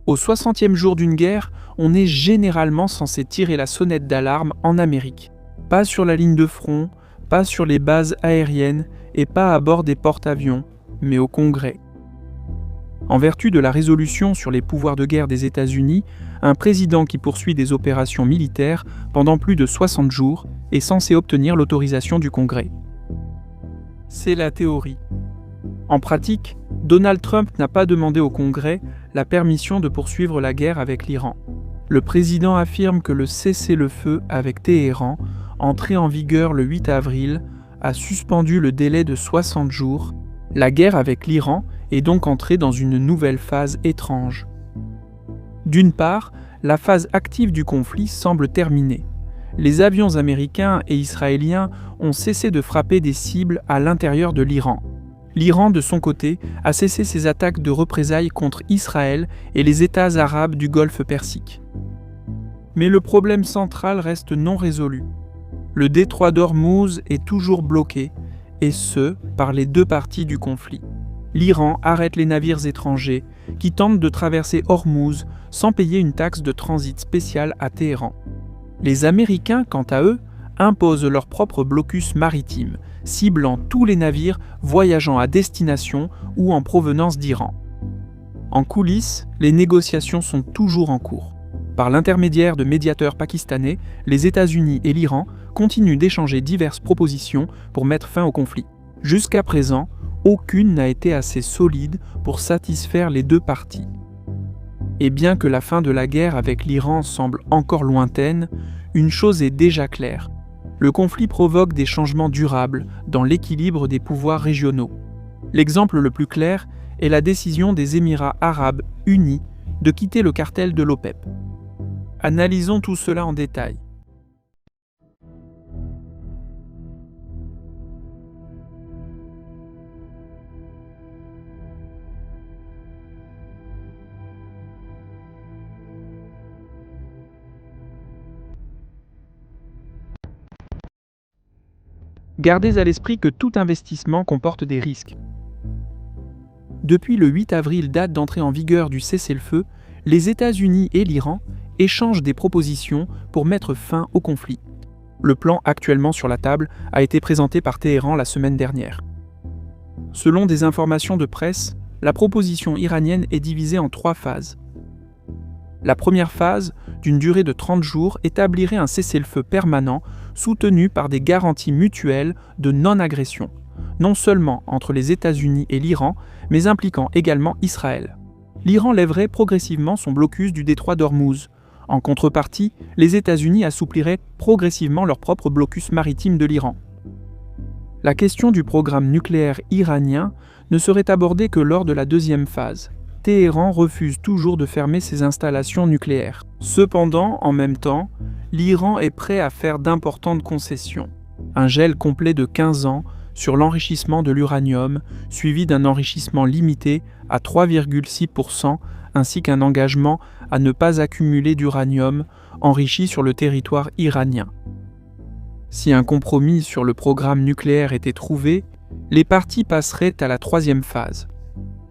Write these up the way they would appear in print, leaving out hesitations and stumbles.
Au 60e jour d'une guerre, on est généralement censé tirer la sonnette d'alarme en Amérique. Pas sur la ligne de front, pas sur les bases aériennes et pas à bord des porte-avions, mais au Congrès. En vertu de la résolution sur les pouvoirs de guerre des États-Unis, un président qui poursuit des opérations militaires pendant plus de 60 jours est censé obtenir l'autorisation du Congrès. C'est la théorie. En pratique, Donald Trump n'a pas demandé au Congrès la permission de poursuivre la guerre avec l'Iran. Le président affirme que le cessez-le-feu avec Téhéran, entré en vigueur le 8 avril, a suspendu le délai de 60 jours. La guerre avec l'Iran est donc entrée dans une nouvelle phase étrange. D'une part, la phase active du conflit semble terminée. Les avions américains et israéliens ont cessé de frapper des cibles à l'intérieur de l'Iran. L'Iran, de son côté, a cessé ses attaques de représailles contre Israël et les États arabes du Golfe Persique. Mais le problème central reste non résolu. Le détroit d'Ormuz est toujours bloqué, et ce, par les deux parties du conflit. L'Iran arrête les navires étrangers qui tentent de traverser Ormuz sans payer une taxe de transit spéciale à Téhéran. Les Américains, quant à eux, imposent leur propre blocus maritime, ciblant tous les navires voyageant à destination ou en provenance d'Iran. En coulisses, les négociations sont toujours en cours. Par l'intermédiaire de médiateurs pakistanais, les États-Unis et l'Iran continuent d'échanger diverses propositions pour mettre fin au conflit. Jusqu'à présent, aucune n'a été assez solide pour satisfaire les deux parties. Et bien que la fin de la guerre avec l'Iran semble encore lointaine, une chose est déjà claire. Le conflit provoque des changements durables dans l'équilibre des pouvoirs régionaux. L'exemple le plus clair est la décision des Émirats arabes unis de quitter le cartel de l'OPEP. Analysons tout cela en détail. Gardez à l'esprit que tout investissement comporte des risques. Depuis le 8 avril, date d'entrée en vigueur du cessez-le-feu, les États-Unis et l'Iran échangent des propositions pour mettre fin au conflit. Le plan actuellement sur la table a été présenté par Téhéran la semaine dernière. Selon des informations de presse, la proposition iranienne est divisée en 3 phases. La première phase, d'une durée de 30 jours, établirait un cessez-le-feu permanent soutenu par des garanties mutuelles de non-agression, non seulement entre les États-Unis et l'Iran, mais impliquant également Israël. L'Iran lèverait progressivement son blocus du détroit d'Ormuz. En contrepartie, les États-Unis assoupliraient progressivement leur propre blocus maritime de l'Iran. La question du programme nucléaire iranien ne serait abordée que lors de la deuxième phase. Téhéran refuse toujours de fermer ses installations nucléaires. Cependant, en même temps, l'Iran est prêt à faire d'importantes concessions. Un gel complet de 15 ans sur l'enrichissement de l'uranium, suivi d'un enrichissement limité à 3,6%, ainsi qu'un engagement à ne pas accumuler d'uranium enrichi sur le territoire iranien. Si un compromis sur le programme nucléaire était trouvé, les parties passeraient à la troisième phase.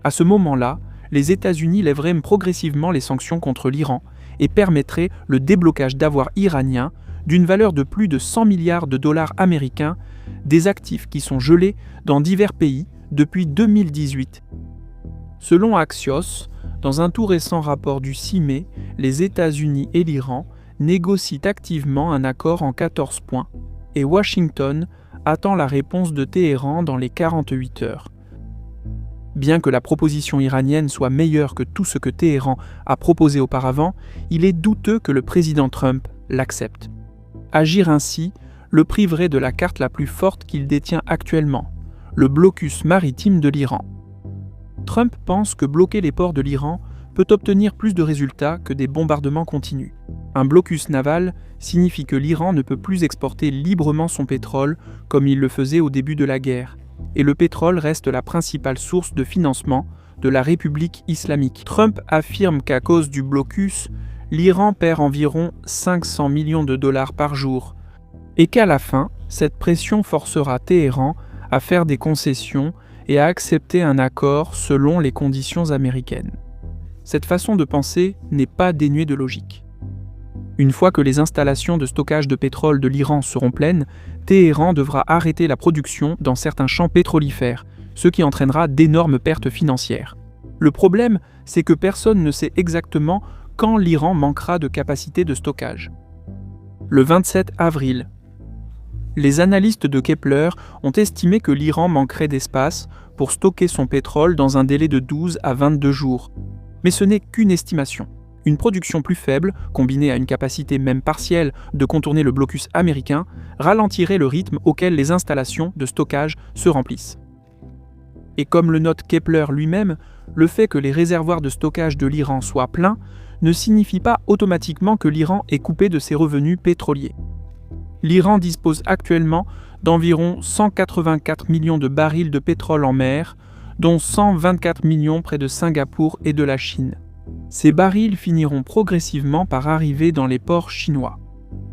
À ce moment-là, les États-Unis lèveraient progressivement les sanctions contre l'Iran et permettraient le déblocage d'avoirs iraniens d'une valeur de plus de 100 milliards de dollars américains, des actifs qui sont gelés dans divers pays depuis 2018. Selon Axios, dans un tout récent rapport du 6 mai, les États-Unis et l'Iran négocient activement un accord en 14 points, et Washington attend la réponse de Téhéran dans les 48 heures. Bien que la proposition iranienne soit meilleure que tout ce que Téhéran a proposé auparavant, il est douteux que le président Trump l'accepte. Agir ainsi le priverait de la carte la plus forte qu'il détient actuellement, le blocus maritime de l'Iran. Trump pense que bloquer les ports de l'Iran peut obtenir plus de résultats que des bombardements continus. Un blocus naval signifie que l'Iran ne peut plus exporter librement son pétrole comme il le faisait au début de la guerre, et le pétrole reste la principale source de financement de la République islamique. Trump affirme qu'à cause du blocus, l'Iran perd environ 500 millions de dollars par jour, et qu'à la fin, cette pression forcera Téhéran à faire des concessions et à accepter un accord selon les conditions américaines. Cette façon de penser n'est pas dénuée de logique. Une fois que les installations de stockage de pétrole de l'Iran seront pleines, Téhéran devra arrêter la production dans certains champs pétrolifères, ce qui entraînera d'énormes pertes financières. Le problème, c'est que personne ne sait exactement quand l'Iran manquera de capacité de stockage. Le 27 avril, les analystes de Kepler ont estimé que l'Iran manquerait d'espace pour stocker son pétrole dans un délai de 12 à 22 jours. Mais ce n'est qu'une estimation. Une production plus faible, combinée à une capacité même partielle de contourner le blocus américain, ralentirait le rythme auquel les installations de stockage se remplissent. Et comme le note Kepler lui-même, le fait que les réservoirs de stockage de l'Iran soient pleins ne signifie pas automatiquement que l'Iran est coupé de ses revenus pétroliers. L'Iran dispose actuellement d'environ 184 millions de barils de pétrole en mer, dont 124 millions près de Singapour et de la Chine. Ces barils finiront progressivement par arriver dans les ports chinois.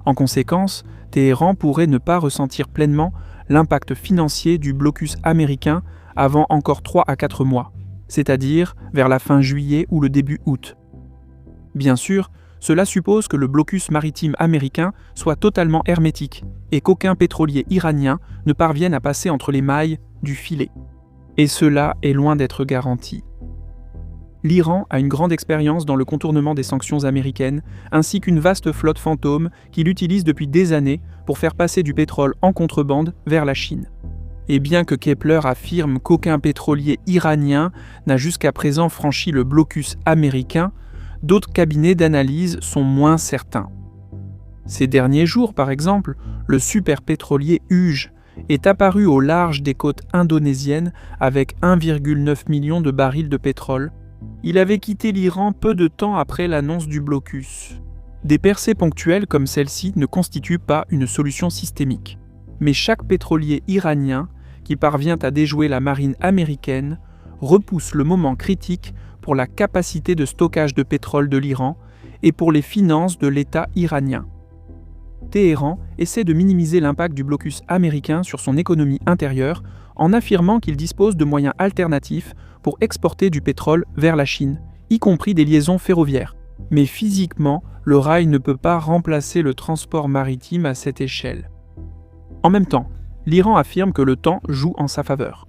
En conséquence, Téhéran pourrait ne pas ressentir pleinement l'impact financier du blocus américain avant encore 3 à 4 mois, c'est-à-dire vers la fin juillet ou le début août. Bien sûr, cela suppose que le blocus maritime américain soit totalement hermétique et qu'aucun pétrolier iranien ne parvienne à passer entre les mailles du filet. Et cela est loin d'être garanti. L'Iran a une grande expérience dans le contournement des sanctions américaines, ainsi qu'une vaste flotte fantôme qu'il utilise depuis des années pour faire passer du pétrole en contrebande vers la Chine. Et bien que Kepler affirme qu'aucun pétrolier iranien n'a jusqu'à présent franchi le blocus américain, d'autres cabinets d'analyse sont moins certains. Ces derniers jours, par exemple, le superpétrolier Uge est apparu au large des côtes indonésiennes avec 1,9 million de barils de pétrole. Il avait quitté l'Iran peu de temps après l'annonce du blocus. Des percées ponctuelles comme celle-ci ne constituent pas une solution systémique. Mais chaque pétrolier iranien qui parvient à déjouer la marine américaine repousse le moment critique pour la capacité de stockage de pétrole de l'Iran et pour les finances de l'État iranien. Téhéran essaie de minimiser l'impact du blocus américain sur son économie intérieure en affirmant qu'il dispose de moyens alternatifs pour exporter du pétrole vers la Chine, y compris des liaisons ferroviaires. Mais physiquement, le rail ne peut pas remplacer le transport maritime à cette échelle. En même temps, l'Iran affirme que le temps joue en sa faveur.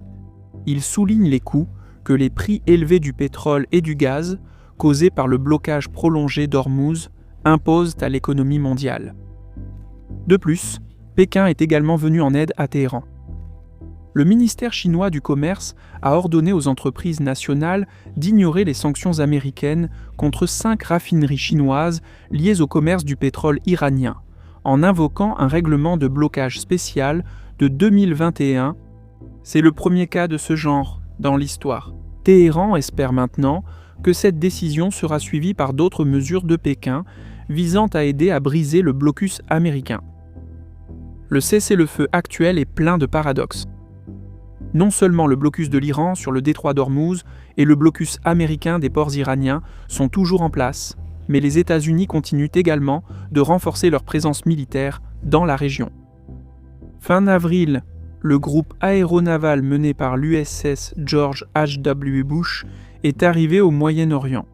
Il souligne les coûts que les prix élevés du pétrole et du gaz, causés par le blocage prolongé d'Ormuz, imposent à l'économie mondiale. De plus, Pékin est également venu en aide à Téhéran. Le ministère chinois du Commerce a ordonné aux entreprises nationales d'ignorer les sanctions américaines contre 5 raffineries chinoises liées au commerce du pétrole iranien, en invoquant un règlement de blocage spécial de 2021. C'est le premier cas de ce genre dans l'histoire. Téhéran espère maintenant que cette décision sera suivie par d'autres mesures de Pékin visant à aider à briser le blocus américain. Le cessez-le-feu actuel est plein de paradoxes. Non seulement le blocus de l'Iran sur le détroit d'Ormuz et le blocus américain des ports iraniens sont toujours en place, mais les États-Unis continuent également de renforcer leur présence militaire dans la région. Fin avril, le groupe aéronaval mené par l'USS George H.W. Bush est arrivé au Moyen-Orient.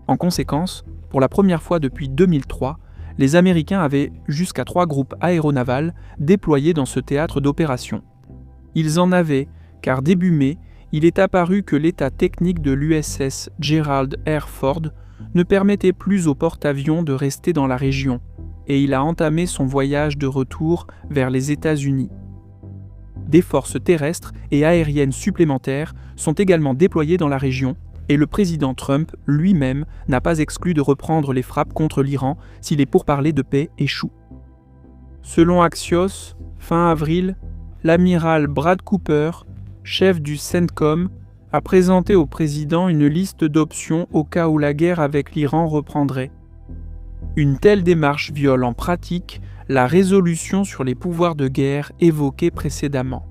En conséquence, pour la première fois depuis 2003, les Américains avaient jusqu'à 3 groupes aéronavals déployés dans ce théâtre d'opération. Ils en avaient, car début mai, il est apparu que l'état technique de l'USS Gerald R. Ford ne permettait plus au porte-avions de rester dans la région, et il a entamé son voyage de retour vers les États-Unis. Des forces terrestres et aériennes supplémentaires sont également déployées dans la région, et le président Trump lui-même n'a pas exclu de reprendre les frappes contre l'Iran si les pourparlers de paix échouent. Selon Axios, fin avril, l'amiral Brad Cooper, chef du CENTCOM, a présenté au président une liste d'options au cas où la guerre avec l'Iran reprendrait. Une telle démarche viole en pratique la résolution sur les pouvoirs de guerre évoquée précédemment.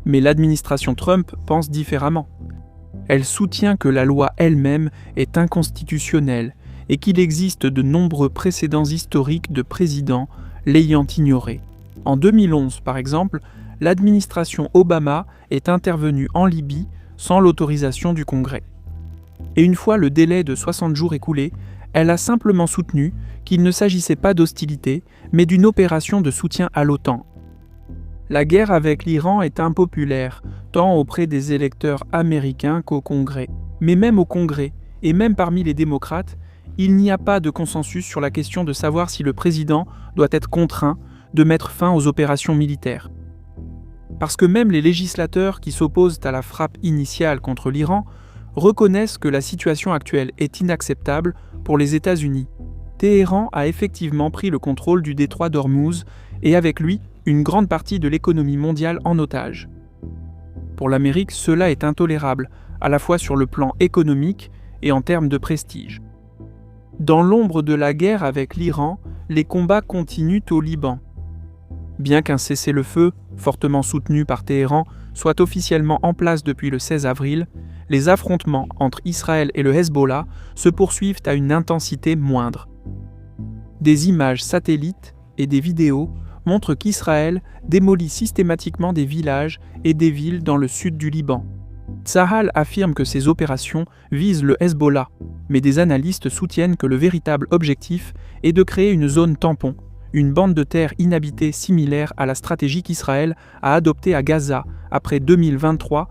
Mais l'administration Trump pense différemment. Elle soutient que la loi elle-même est inconstitutionnelle et qu'il existe de nombreux précédents historiques de présidents l'ayant ignorée. En 2011, par exemple, l'administration Obama est intervenue en Libye sans l'autorisation du Congrès. Et une fois le délai de 60 jours écoulé, elle a simplement soutenu qu'il ne s'agissait pas d'hostilité, mais d'une opération de soutien à l'OTAN. La guerre avec l'Iran est impopulaire, tant auprès des électeurs américains qu'au Congrès. Mais même au Congrès, et même parmi les démocrates, il n'y a pas de consensus sur la question de savoir si le président doit être contraint de mettre fin aux opérations militaires. Parce que même les législateurs qui s'opposent à la frappe initiale contre l'Iran reconnaissent que la situation actuelle est inacceptable pour les États-Unis. Téhéran a effectivement pris le contrôle du détroit d'Ormuz et avec lui une grande partie de l'économie mondiale en otage. Pour l'Amérique, cela est intolérable, à la fois sur le plan économique et en termes de prestige. Dans l'ombre de la guerre avec l'Iran, les combats continuent au Liban. Bien qu'un cessez-le-feu, fortement soutenu par Téhéran, soit officiellement en place depuis le 16 avril, les affrontements entre Israël et le Hezbollah se poursuivent à une intensité moindre. Des images satellites et des vidéos montrent qu'Israël démolit systématiquement des villages et des villes dans le sud du Liban. Tsahal affirme que ces opérations visent le Hezbollah, mais des analystes soutiennent que le véritable objectif est de créer une zone tampon, une bande de terre inhabitée similaire à la stratégie qu'Israël a adoptée à Gaza après 2023.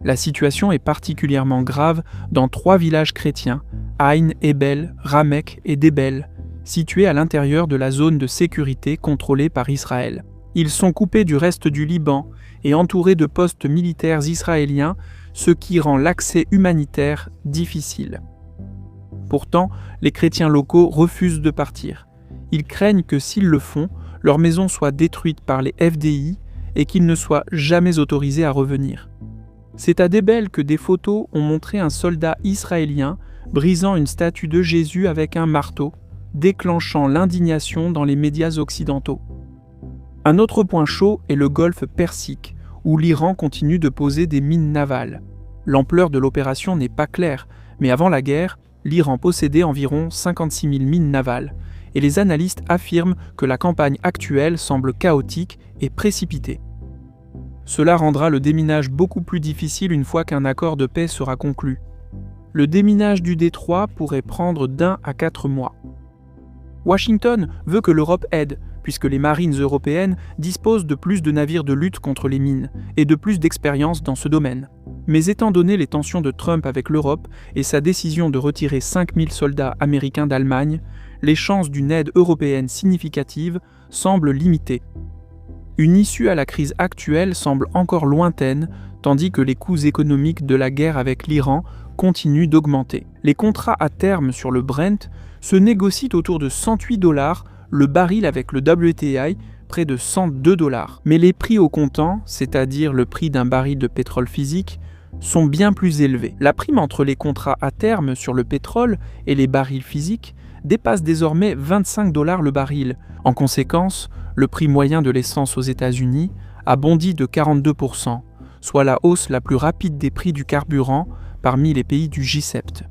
La situation est particulièrement grave dans 3 villages chrétiens, Ain, Ebel, Ramek et Debel, situés à l'intérieur de la zone de sécurité contrôlée par Israël. Ils sont coupés du reste du Liban et entourés de postes militaires israéliens, ce qui rend l'accès humanitaire difficile. Pourtant, les chrétiens locaux refusent de partir. Ils craignent que s'ils le font, leur maison soit détruite par les FDI et qu'ils ne soient jamais autorisés à revenir. C'est à Debel que des photos ont montré un soldat israélien brisant une statue de Jésus avec un marteau, déclenchant l'indignation dans les médias occidentaux. Un autre point chaud est le golfe Persique, où l'Iran continue de poser des mines navales. L'ampleur de l'opération n'est pas claire, mais avant la guerre, l'Iran possédait environ 56 000 mines navales, et les analystes affirment que la campagne actuelle semble chaotique et précipitée. Cela rendra le déminage beaucoup plus difficile une fois qu'un accord de paix sera conclu. Le déminage du détroit pourrait prendre d'1 à 4 mois. Washington veut que l'Europe aide, puisque les marines européennes disposent de plus de navires de lutte contre les mines et de plus d'expérience dans ce domaine. Mais étant donné les tensions de Trump avec l'Europe et sa décision de retirer 5000 soldats américains d'Allemagne, les chances d'une aide européenne significative semblent limitées. Une issue à la crise actuelle semble encore lointaine, tandis que les coûts économiques de la guerre avec l'Iran continuent d'augmenter. Les contrats à terme sur le Brent se négocient autour de $108, le baril avec le WTI près de $102. Mais les prix au comptant, c'est-à-dire le prix d'un baril de pétrole physique, sont bien plus élevés. La prime entre les contrats à terme sur le pétrole et les barils physiques dépasse désormais $25 le baril. En conséquence, le prix moyen de l'essence aux États-Unis a bondi de 42%, soit la hausse la plus rapide des prix du carburant parmi les pays du G7.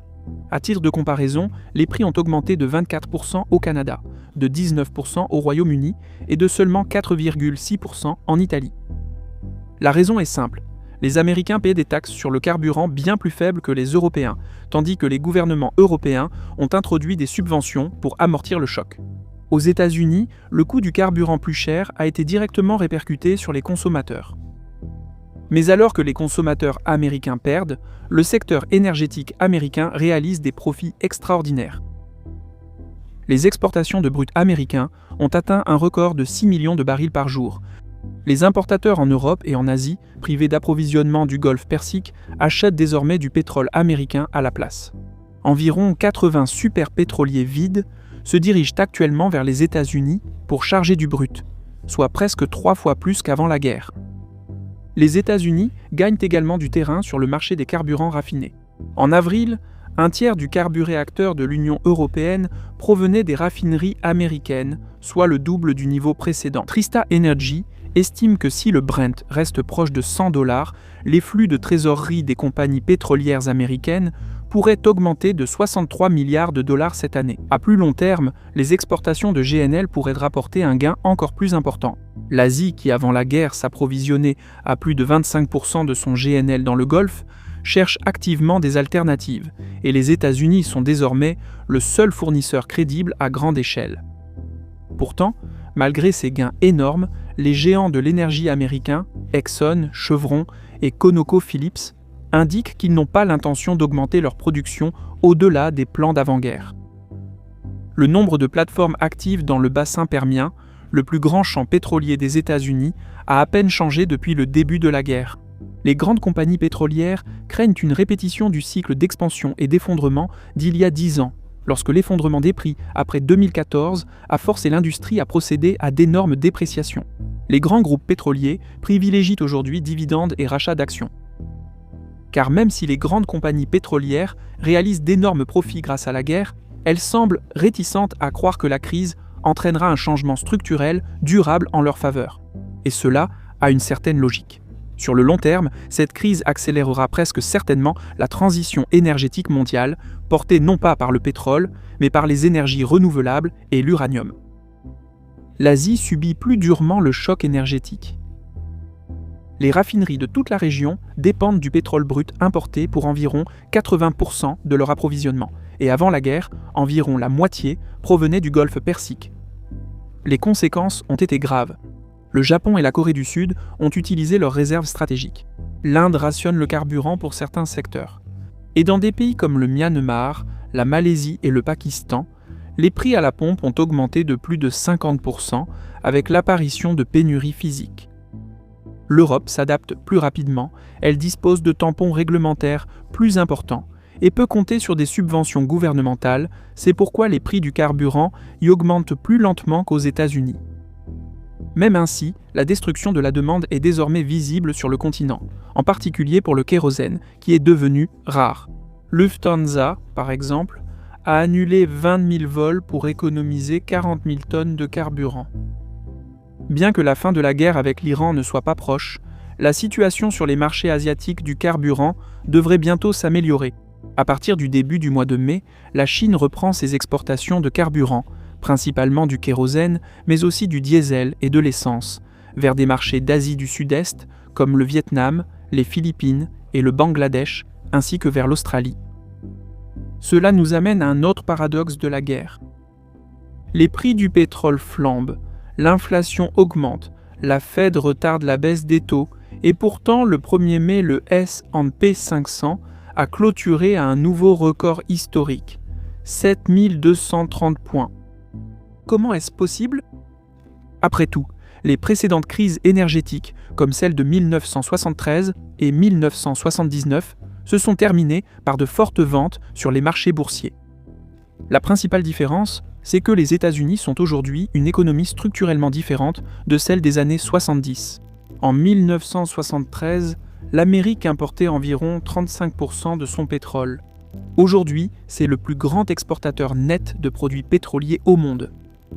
À titre de comparaison, les prix ont augmenté de 24% au Canada, de 19% au Royaume-Uni et de seulement 4,6% en Italie. La raison est simple. Les Américains paient des taxes sur le carburant bien plus faibles que les Européens, tandis que les gouvernements européens ont introduit des subventions pour amortir le choc. Aux États-Unis, le coût du carburant plus cher a été directement répercuté sur les consommateurs. Mais alors que les consommateurs américains perdent, le secteur énergétique américain réalise des profits extraordinaires. Les exportations de brut américains ont atteint un record de 6 millions de barils par jour. Les importateurs en Europe et en Asie, privés d'approvisionnement du golfe Persique, achètent désormais du pétrole américain à la place. Environ 80 superpétroliers vides se dirigent actuellement vers les États-Unis pour charger du brut, soit presque 3 fois plus qu'avant la guerre. Les États-Unis gagnent également du terrain sur le marché des carburants raffinés. En avril, un tiers du carburéacteur de l'Union européenne provenait des raffineries américaines, soit le double du niveau précédent. Trista Energy estime que si le Brent reste proche de $100, les flux de trésorerie des compagnies pétrolières américaines pourraient augmenter de 63 milliards de dollars cette année. À plus long terme, les exportations de GNL pourraient rapporter un gain encore plus important. L'Asie, qui avant la guerre s'approvisionnait à plus de 25% de son GNL dans le Golfe, cherchent activement des alternatives, et les États-Unis sont désormais le seul fournisseur crédible à grande échelle. Pourtant, malgré ces gains énormes, les géants de l'énergie américains, Exxon, Chevron et ConocoPhillips, indiquent qu'ils n'ont pas l'intention d'augmenter leur production au-delà des plans d'avant-guerre. Le nombre de plateformes actives dans le bassin permien, le plus grand champ pétrolier des États-Unis, a à peine changé depuis le début de la guerre. Les grandes compagnies pétrolières craignent une répétition du cycle d'expansion et d'effondrement d'il y a 10 ans, lorsque l'effondrement des prix après 2014 a forcé l'industrie à procéder à d'énormes dépréciations. Les grands groupes pétroliers privilégient aujourd'hui dividendes et rachats d'actions. Car même si les grandes compagnies pétrolières réalisent d'énormes profits grâce à la guerre, elles semblent réticentes à croire que la crise entraînera un changement structurel durable en leur faveur. Et cela a une certaine logique. Sur le long terme, cette crise accélérera presque certainement la transition énergétique mondiale, portée non pas par le pétrole, mais par les énergies renouvelables et l'uranium. L'Asie subit plus durement le choc énergétique. Les raffineries de toute la région dépendent du pétrole brut importé pour environ 80% de leur approvisionnement, et avant la guerre, environ la moitié provenait du Golfe Persique. Les conséquences ont été graves. Le Japon et la Corée du Sud ont utilisé leurs réserves stratégiques. L'Inde rationne le carburant pour certains secteurs. Et dans des pays comme le Myanmar, la Malaisie et le Pakistan, les prix à la pompe ont augmenté de plus de 50% avec l'apparition de pénuries physiques. L'Europe s'adapte plus rapidement, elle dispose de tampons réglementaires plus importants et peut compter sur des subventions gouvernementales, c'est pourquoi les prix du carburant y augmentent plus lentement qu'aux États-Unis. Même ainsi, la destruction de la demande est désormais visible sur le continent, en particulier pour le kérosène, qui est devenu rare. Lufthansa, par exemple, a annulé 20 000 vols pour économiser 40 000 tonnes de carburant. Bien que la fin de la guerre avec l'Iran ne soit pas proche, la situation sur les marchés asiatiques du carburant devrait bientôt s'améliorer. À partir du début du mois de mai, la Chine reprend ses exportations de carburant, principalement du kérosène, mais aussi du diesel et de l'essence, vers des marchés d'Asie du Sud-Est, comme le Vietnam, les Philippines et le Bangladesh, ainsi que vers l'Australie. Cela nous amène à un autre paradoxe de la guerre. Les prix du pétrole flambent, l'inflation augmente, la Fed retarde la baisse des taux, et pourtant le 1er mai, le S&P 500 a clôturé à un nouveau record historique, 7230 points. Comment est-ce possible ? Après tout, les précédentes crises énergétiques, comme celles de 1973 et 1979, se sont terminées par de fortes ventes sur les marchés boursiers. La principale différence, c'est que les États-Unis sont aujourd'hui une économie structurellement différente de celle des années 70. En 1973, l'Amérique importait environ 35% de son pétrole. Aujourd'hui, c'est le plus grand exportateur net de produits pétroliers au monde.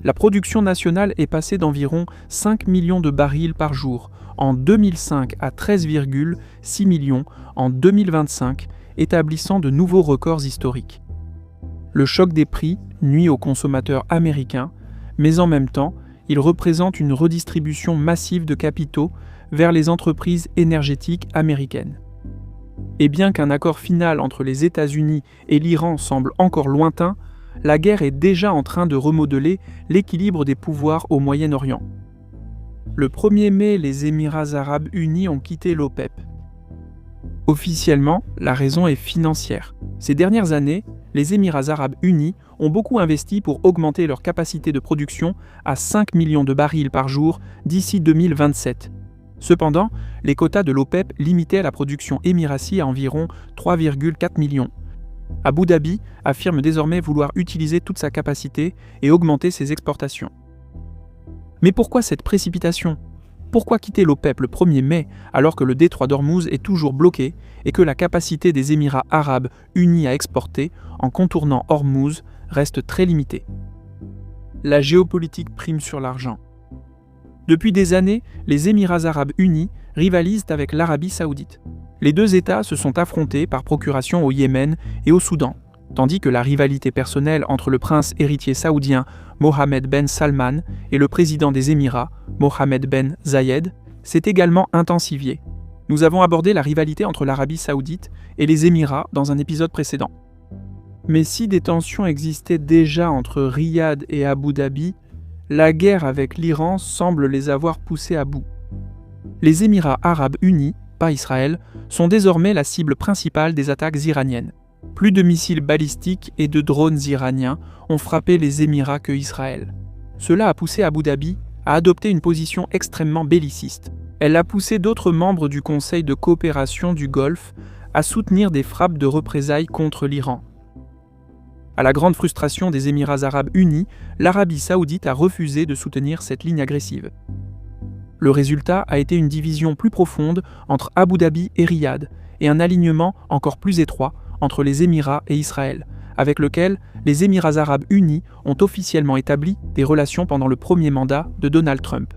La production nationale est passée d'environ 5 millions de barils par jour en 2005 à 13,6 millions en 2025, établissant de nouveaux records historiques. Le choc des prix nuit aux consommateurs américains, mais en même temps, il représente une redistribution massive de capitaux vers les entreprises énergétiques américaines. Et bien qu'un accord final entre les États-Unis et l'Iran semble encore lointain, la guerre est déjà en train de remodeler l'équilibre des pouvoirs au Moyen-Orient. Le 1er mai, les Émirats arabes unis ont quitté l'OPEP. Officiellement, la raison est financière. Ces dernières années, les Émirats arabes unis ont beaucoup investi pour augmenter leur capacité de production à 5 millions de barils par jour d'ici 2027. Cependant, les quotas de l'OPEP limitaient la production émiratie à environ 3,4 millions. Abu Dhabi affirme désormais vouloir utiliser toute sa capacité et augmenter ses exportations. Mais pourquoi cette précipitation ? Pourquoi quitter l'OPEP le 1er mai alors que le détroit d'Ormuz est toujours bloqué et que la capacité des Émirats arabes unis à exporter en contournant Ormuz reste très limitée ? La géopolitique prime sur l'argent. Depuis des années, les Émirats arabes unis rivalisent avec l'Arabie saoudite. Les deux États se sont affrontés par procuration au Yémen et au Soudan, tandis que la rivalité personnelle entre le prince héritier saoudien Mohammed ben Salman et le président des Émirats, Mohammed ben Zayed, s'est également intensifiée. Nous avons abordé la rivalité entre l'Arabie Saoudite et les Émirats dans un épisode précédent. Mais si des tensions existaient déjà entre Riyad et Abu Dhabi, la guerre avec l'Iran semble les avoir poussés à bout. Les Émirats arabes unis, pas Israël, sont désormais la cible principale des attaques iraniennes. Plus de missiles balistiques et de drones iraniens ont frappé les Émirats que Israël. Cela a poussé Abu Dhabi à adopter une position extrêmement belliciste. Elle a poussé d'autres membres du Conseil de coopération du Golfe à soutenir des frappes de représailles contre l'Iran. À la grande frustration des Émirats arabes unis, l'Arabie saoudite a refusé de soutenir cette ligne agressive. Le résultat a été une division plus profonde entre Abu Dhabi et Riyad, et un alignement encore plus étroit entre les Émirats et Israël, avec lequel les Émirats arabes unis ont officiellement établi des relations pendant le premier mandat de Donald Trump.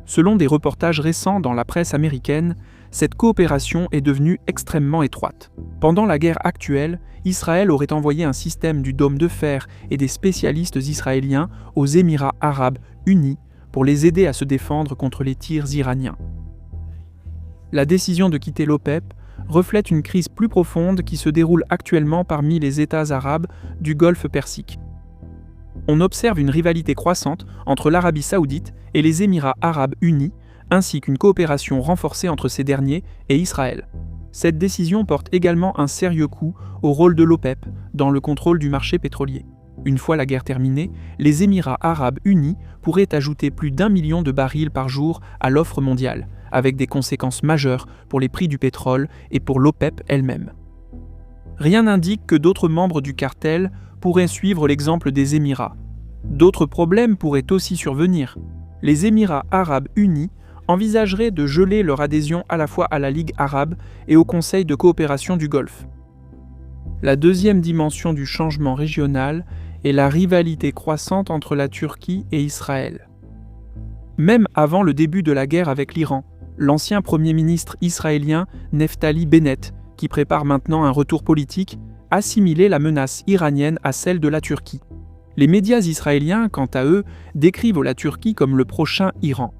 Selon des reportages récents dans la presse américaine, cette coopération est devenue extrêmement étroite. Pendant la guerre actuelle, Israël aurait envoyé un système du dôme de fer et des spécialistes israéliens aux Émirats arabes unis pour les aider à se défendre contre les tirs iraniens. La décision de quitter l'OPEP reflète une crise plus profonde qui se déroule actuellement parmi les États arabes du Golfe Persique. On observe une rivalité croissante entre l'Arabie saoudite et les Émirats arabes unis, ainsi qu'une coopération renforcée entre ces derniers et Israël. Cette décision porte également un sérieux coup au rôle de l'OPEP dans le contrôle du marché pétrolier. Une fois la guerre terminée, les Émirats arabes unis pourraient ajouter plus d'1 million de barils par jour à l'offre mondiale, avec des conséquences majeures pour les prix du pétrole et pour l'OPEP elle-même. Rien n'indique que d'autres membres du cartel pourraient suivre l'exemple des Émirats. D'autres problèmes pourraient aussi survenir. Les Émirats arabes unis envisageraient de geler leur adhésion à la fois à la Ligue arabe et au Conseil de coopération du Golfe. La deuxième dimension du changement régional est la rivalité croissante entre la Turquie et Israël. Même avant le début de la guerre avec l'Iran, l'ancien Premier ministre israélien Neftali Bennett, qui prépare maintenant un retour politique, assimilait la menace iranienne à celle de la Turquie. Les médias israéliens, quant à eux, décrivent la Turquie comme le prochain Iran.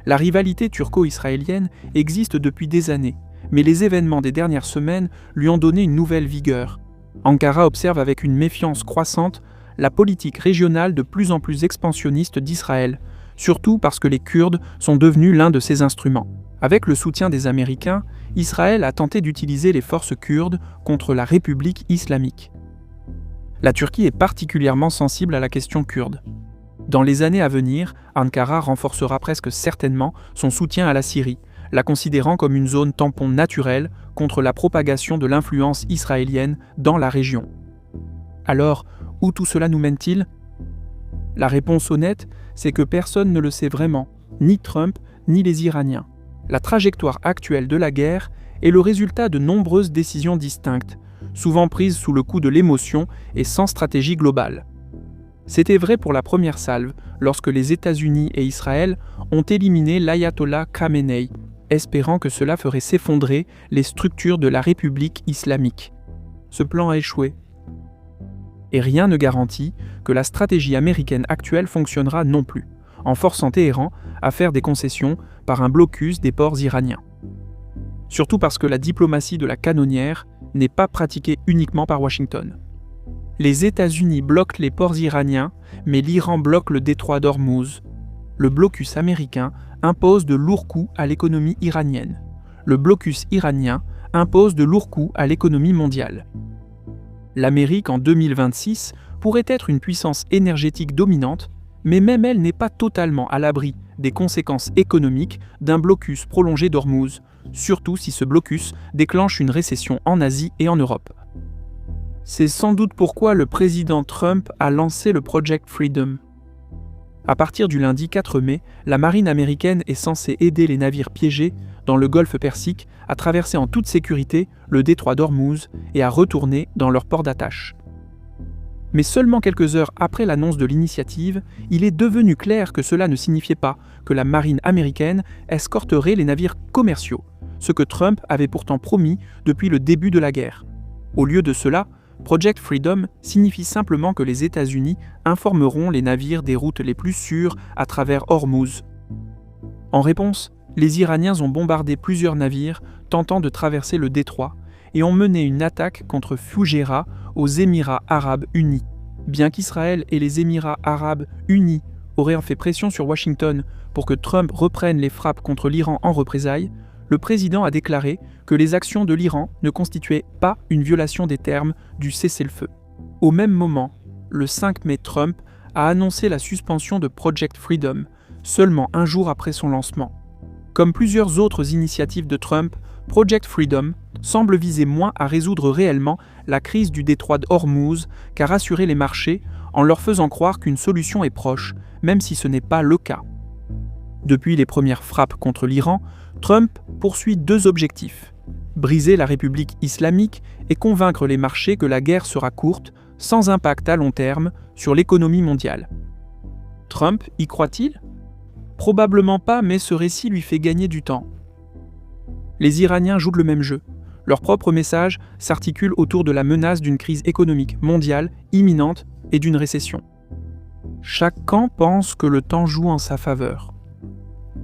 La rivalité turco-israélienne existe depuis des années, mais les événements des dernières semaines lui ont donné une nouvelle vigueur. Ankara observe avec une méfiance croissante la politique régionale de plus en plus expansionniste d'Israël, surtout parce que les Kurdes sont devenus l'un de ses instruments. Avec le soutien des Américains, Israël a tenté d'utiliser les forces kurdes contre la République islamique. La Turquie est particulièrement sensible à la question kurde. Dans les années à venir, Ankara renforcera presque certainement son soutien à la Syrie, la considérant comme une zone tampon naturelle contre la propagation de l'influence israélienne dans la région. Alors, où tout cela nous mène-t-il ? La réponse honnête, c'est que personne ne le sait vraiment, ni Trump, ni les Iraniens. La trajectoire actuelle de la guerre est le résultat de nombreuses décisions distinctes, souvent prises sous le coup de l'émotion et sans stratégie globale. C'était vrai pour la première salve, lorsque les États-Unis et Israël ont éliminé l'ayatollah Khamenei, espérant que cela ferait s'effondrer les structures de la République islamique. Ce plan a échoué. Et rien ne garantit que la stratégie américaine actuelle fonctionnera non plus, en forçant Téhéran à faire des concessions par un blocus des ports iraniens. Surtout parce que la diplomatie de la canonnière n'est pas pratiquée uniquement par Washington. Les États-Unis bloquent les ports iraniens, mais l'Iran bloque le détroit d'Ormuz. Le blocus américain impose de lourds coûts à l'économie iranienne. Le blocus iranien impose de lourds coûts à l'économie mondiale. L'Amérique en 2026 pourrait être une puissance énergétique dominante, mais même elle n'est pas totalement à l'abri des conséquences économiques d'un blocus prolongé d'Ormuz, surtout si ce blocus déclenche une récession en Asie et en Europe. C'est sans doute pourquoi le président Trump a lancé le Project Freedom. À partir du lundi 4 mai, la marine américaine est censée aider les navires piégés dans le golfe Persique à traverser en toute sécurité le détroit d'Ormuz et à retourner dans leur port d'attache. Mais seulement quelques heures après l'annonce de l'initiative, il est devenu clair que cela ne signifiait pas que la marine américaine escorterait les navires commerciaux, ce que Trump avait pourtant promis depuis le début de la guerre. Au lieu de cela, Project Freedom signifie simplement que les États-Unis informeront les navires des routes les plus sûres à travers Ormuz. En réponse, les Iraniens ont bombardé plusieurs navires tentant de traverser le détroit et ont mené une attaque contre Fujairah aux Émirats arabes unis. Bien qu'Israël et les Émirats arabes unis auraient fait pression sur Washington pour que Trump reprenne les frappes contre l'Iran en représailles, le président a déclaré que les actions de l'Iran ne constituaient pas une violation des termes du cessez-le-feu. Au même moment, le 5 mai, Trump a annoncé la suspension de Project Freedom, seulement un jour après son lancement. Comme plusieurs autres initiatives de Trump, Project Freedom semble viser moins à résoudre réellement la crise du détroit d'Ormuz qu'à rassurer les marchés en leur faisant croire qu'une solution est proche, même si ce n'est pas le cas. Depuis les premières frappes contre l'Iran, Trump poursuit deux objectifs: briser la République islamique et convaincre les marchés que la guerre sera courte, sans impact à long terme sur l'économie mondiale. Trump y croit-il ? Probablement pas, mais ce récit lui fait gagner du temps. Les Iraniens jouent le même jeu. Leur propre message s'articule autour de la menace d'une crise économique mondiale imminente et d'une récession. Chaque camp pense que le temps joue en sa faveur.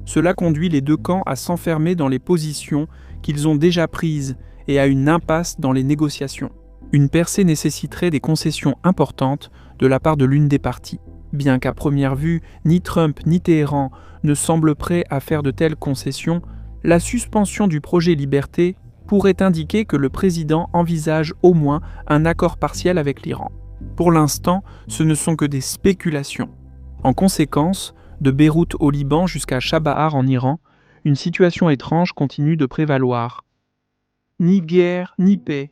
Cela conduit les deux camps à s'enfermer dans les positions qu'ils ont déjà prises et à une impasse dans les négociations. Une percée nécessiterait des concessions importantes de la part de l'une des parties. Bien qu'à première vue, ni Trump ni Téhéran ne semblent prêts à faire de telles concessions, la suspension du projet Liberté pourrait indiquer que le président envisage au moins un accord partiel avec l'Iran. Pour l'instant, ce ne sont que des spéculations. En conséquence, de Beyrouth au Liban jusqu'à Chabahar en Iran, une situation étrange continue de prévaloir. Ni guerre, ni paix,